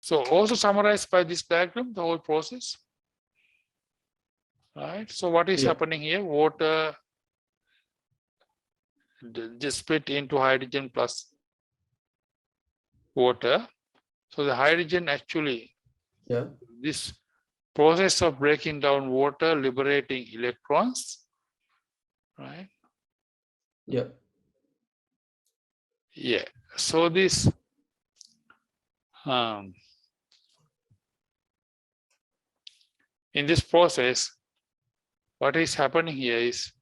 So also summarized by this diagram, the whole process. Right. So what is happening here? Water just split into hydrogen plus water. So the hydrogen actually, this process of breaking down water, liberating electrons, right? Yeah. So this in this process, what is happening here is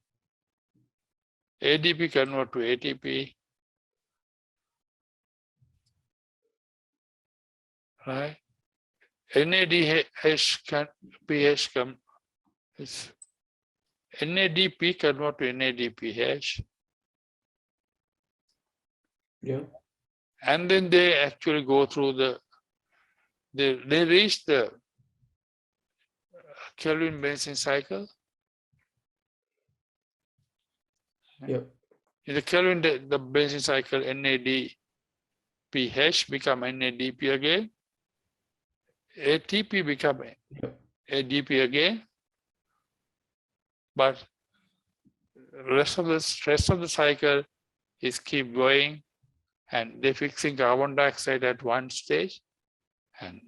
ADP convert to ATP, right? NADH can pH come is NADP convert to NADPH. Yeah. And then they actually go through they reach the Kelvin Benzene cycle. Yep. In the Kelvin the Benzene cycle, NADPH become NADP again. ATP become ADP again. But rest of the cycle is keep going, and they're fixing carbon dioxide at one stage, and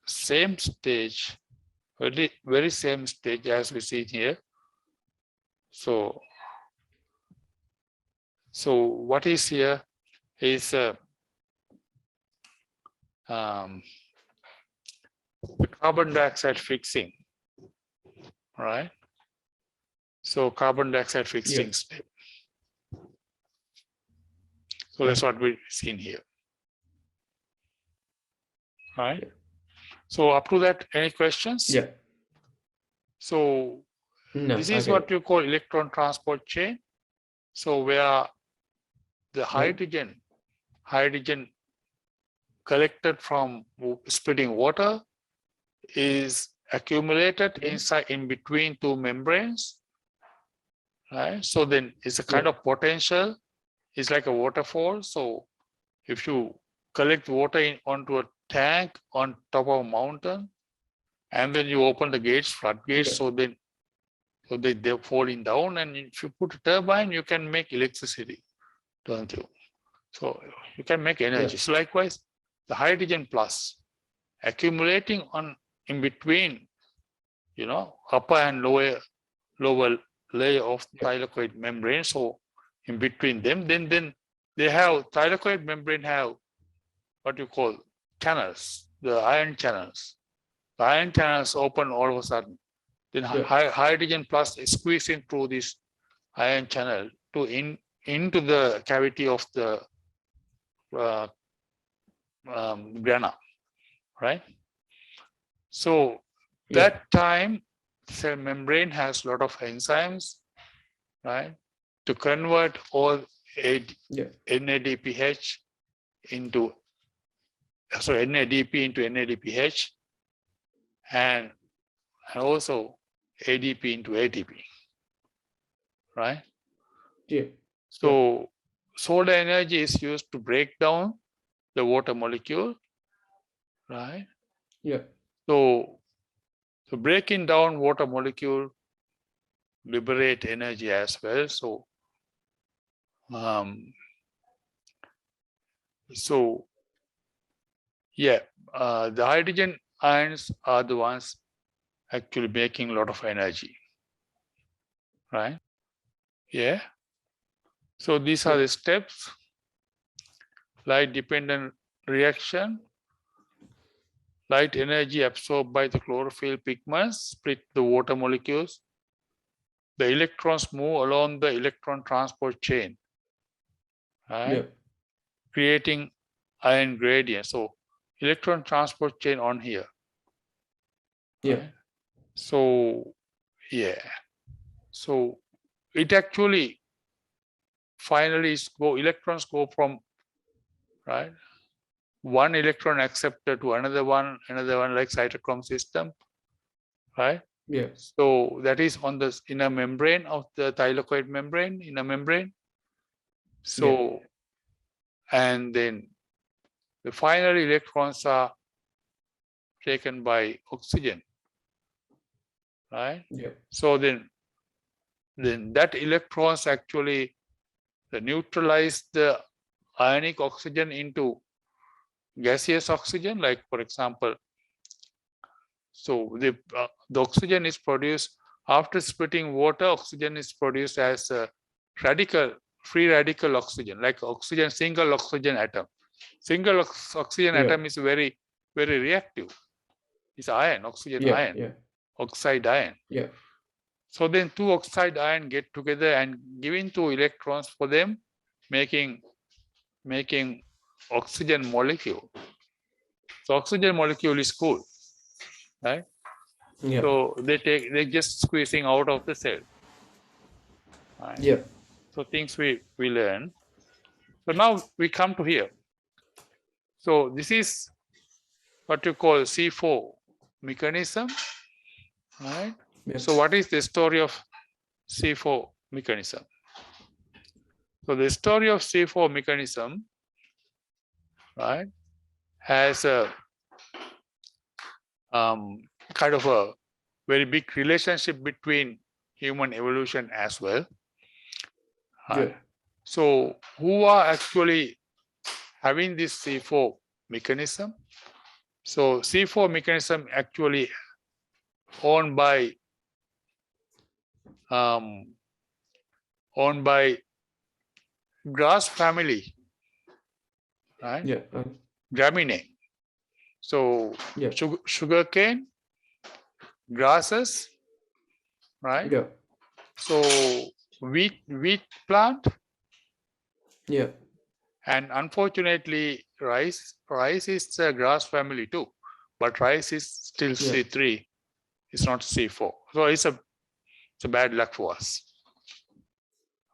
same stage, very same stage as we see here. So what is here is carbon dioxide fixing, right? So carbon dioxide fixing state. So that's what we've seen here, right? So up to that, any questions? Yeah. So this is what you call electron transport chain. So where the hydrogen collected from splitting water is accumulated in between two membranes, right? So then it's a kind of potential. It's like a waterfall. So if you collect water onto a tank on top of a mountain, and then you open the gates, floodgates, so they're falling down, and if you put a turbine, you can make electricity, don't you? So you can make energy. So likewise, the hydrogen plus accumulating in between, upper and lower layer of thylakoid membrane. So in between them, then they have thylakoid membrane have what you call channels, the ion channels. The ion channels open all of a sudden. Then hydrogen plus is squeezing through this ion channel into the cavity of the grana, right? So that time, cell membrane has a lot of enzymes, right, to convert all NADPH into NADP into NADPH, and also ADP into ATP, right? Yeah. So solar energy is used to break down the water molecule, right? Yeah. So breaking down water molecule liberate energy as well. So the hydrogen ions are the ones actually making a lot of energy, right? Yeah. So these are the steps. Light dependent reaction. Light energy absorbed by the chlorophyll pigments split the water molecules. The electrons move along the electron transport chain, right? Creating ion gradient. So electron transport chain on here. Right? So so it actually finally electrons go from one electron acceptor to another one like cytochrome system, right? Yeah. So that is on the inner membrane of the thylakoid membrane, inner membrane. So and then the final electrons are taken by oxygen, right? Yeah. So then that electrons actually neutralize the ionic oxygen into gaseous oxygen. Like for example, so the oxygen is produced after splitting water. Oxygen is produced as a free radical oxygen, like oxygen, single oxygen atom. Single oxygen atom is very reactive. It's ion, oxygen ion, oxide ion. Yeah. So then two oxide ion get together and giving two electrons for them, making oxygen molecule. So oxygen molecule is cool, right? Yeah. So they just squeezing out of the cell. Right? Yeah. So things we learn. So now we come to here. So this is what you call C4 mechanism, right? Yeah. So what is the story of C4 mechanism? So the story of C4 mechanism, right, has a kind of a very big relationship between human evolution as well. Yeah. So who are actually having this C4 mechanism? So C4 mechanism actually owned by grass family, right? Yeah. Graminae. So Yeah. sugarcane, grasses, right? Yeah. So wheat plant. Yeah. And unfortunately, rice is a grass family too, but rice is still C3. It's not C4. So it's a bad luck for us.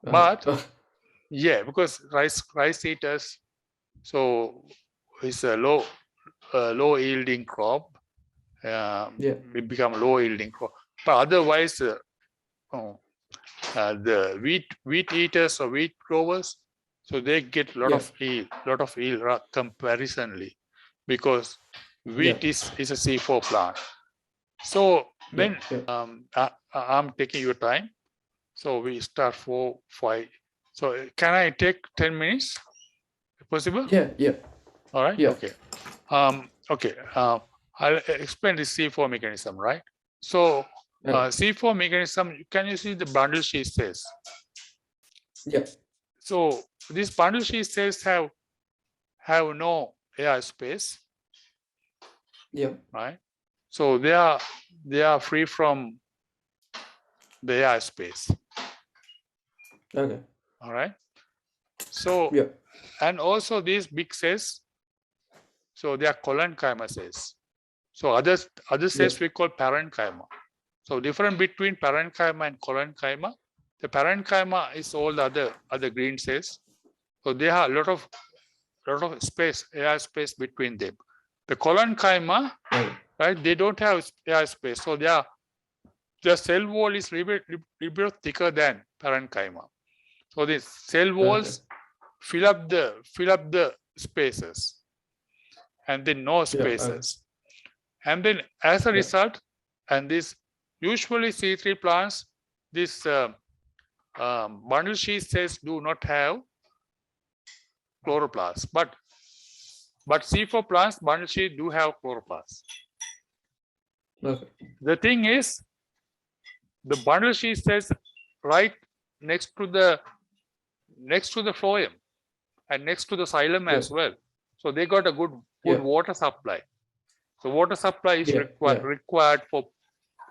But yeah, because rice eaters, so it's a low yielding crop. It become low yielding crop. But otherwise, the wheat eaters or wheat growers, so they get lot of yield comparisonly, because wheat is a C4 plant. So then I'm taking your time. So we start 4, 5. So can I take 10 minutes? Possible? Yeah. Yeah. All right. Yeah. Okay. Okay. I'll explain the C4 mechanism, right? So C4 mechanism. Can you see the bundle sheath cells? Yeah. So these bundle sheath cells have no air space. Yeah. Right. So they are free from the air space. Okay. All right. So and also these big cells, so they are collenchyma cells. So other cells we call parenchyma. So difference between parenchyma and collenchyma. The parenchyma is all the other green cells. So they have a lot of space, air space between them. The collenchyma, right? They don't have air space. So their cell wall is little bit thicker than parenchyma. So the cell walls fill up the spaces, and then no spaces. And then as a result, and this usually C3 plants, this bundle sheath cells do not have chloroplasts, but C4 plants, bundle sheath do have chloroplasts. The thing is, the bundle sheath cells right next to the phloem and next to the xylem as well. So they got a good water supply. So water supply is required for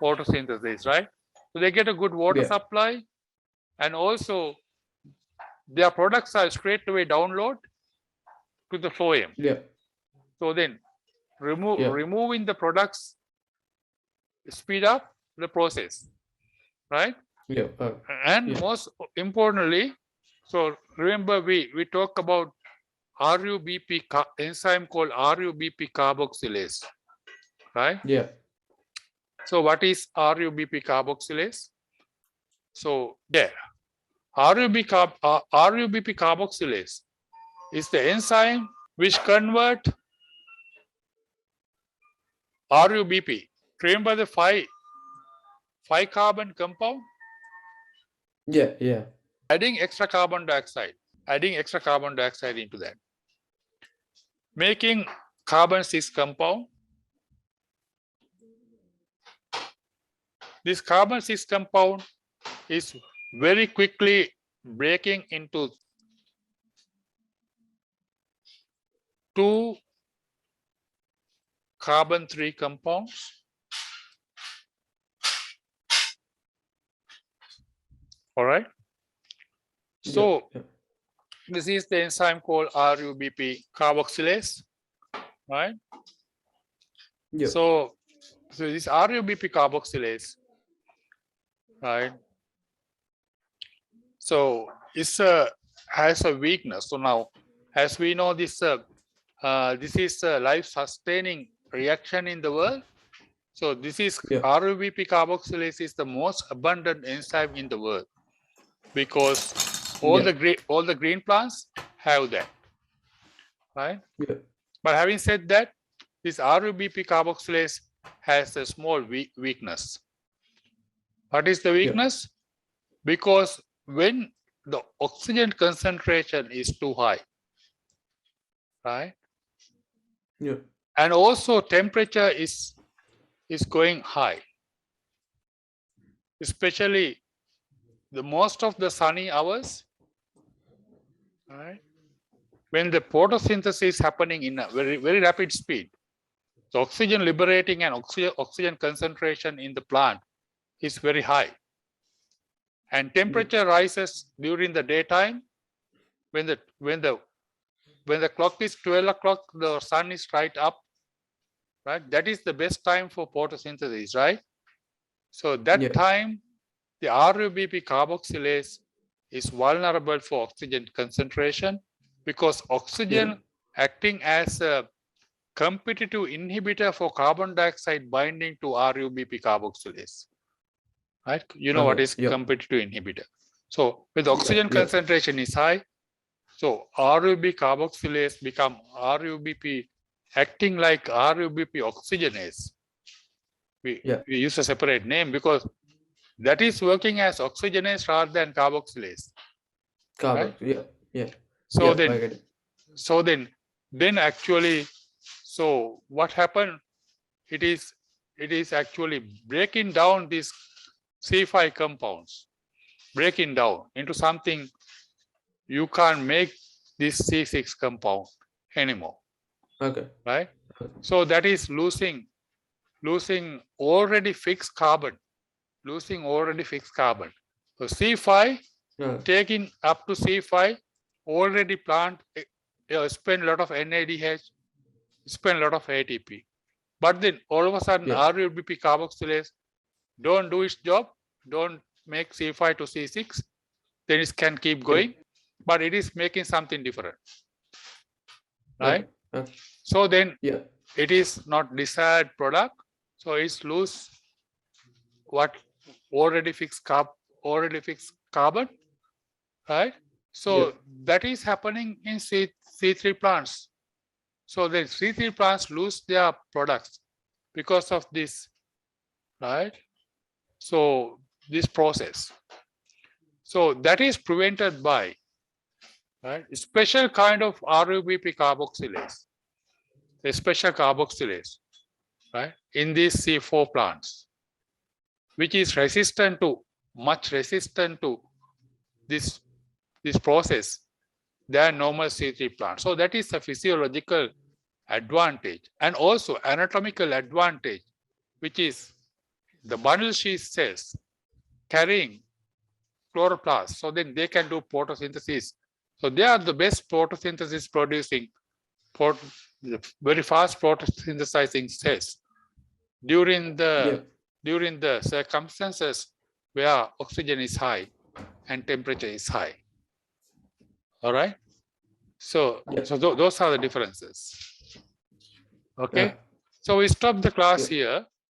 photosynthesis, right? So they get a good water supply, and also their products are straight away download to the phloem. So then removing the products speed up the process, right? And most importantly, so remember we talk about RUBP enzyme called RUBP carboxylase, right? So what is RUBP carboxylase? So RUBP carboxylase is the enzyme which convert RUBP. Remember the five carbon compound? Yeah, yeah. Adding extra carbon dioxide into that. Making carbon 6 compound. This carbon 6 compound is very quickly breaking into 2 carbon 3 compounds. All right. So yeah. this is the enzyme called RUBP carboxylase, right? Yeah. So this RUBP carboxylase, right? So it's has a weakness. So now, as we know, this is a life-sustaining reaction in the world. So this is RUBP carboxylase is the most abundant enzyme in the world because all the green plants have that, right? Yeah. But having said that, this RUBP carboxylase has a small weakness. What is the weakness? Because when the oxygen concentration is too high, right? Yeah. And also temperature is going high, especially the most of the sunny hours, right? When the photosynthesis is happening in a very, very rapid speed, the oxygen liberating and oxygen concentration in the plant is very high. And temperature rises during the daytime. When the clock is 12 o'clock, the sun is right up, right? That is the best time for photosynthesis, right? So that time, the RUBP carboxylase is vulnerable for oxygen concentration because oxygen acting as a competitive inhibitor for carbon dioxide binding to RUBP carboxylase. Right? You know what is competitive inhibitor. So with oxygen concentration is high, so RUBP carboxylase become RUBP acting like RUBP oxygenase. We use a separate name because that is working as oxygenase rather than carboxylase. Carbon, right? So then actually, so what happened? It is actually breaking down these C5 compounds, breaking down into something. You can't make this C6 compound anymore. Okay. Right? So that is losing already fixed carbon. Losing already fixed carbon. So C5 taking up to C5, already plant spend a lot of NADH, spend a lot of ATP. But then all of a sudden RUBP carboxylase don't do its job, don't make C5 to C6, then it can keep going, but it is making something different. Right? So then it is not desired product, so it's lose what already fixed carbon, right? So that is happening in C3 plants. So the C3 plants lose their products because of this, right? So this process. So that is prevented by a special kind of RUBP carboxylase, a special carboxylase, right, in these C4 plants, which is much resistant to this process than normal C3 plants. So that is a physiological advantage and also anatomical advantage, which is the bundle sheath cells carrying chloroplasts, so then they can do photosynthesis. So they are the best photosynthesis producing, very fast photosynthesizing cells during the circumstances where oxygen is high and temperature is high. All right. So those are the differences. Okay. So we stop the class here.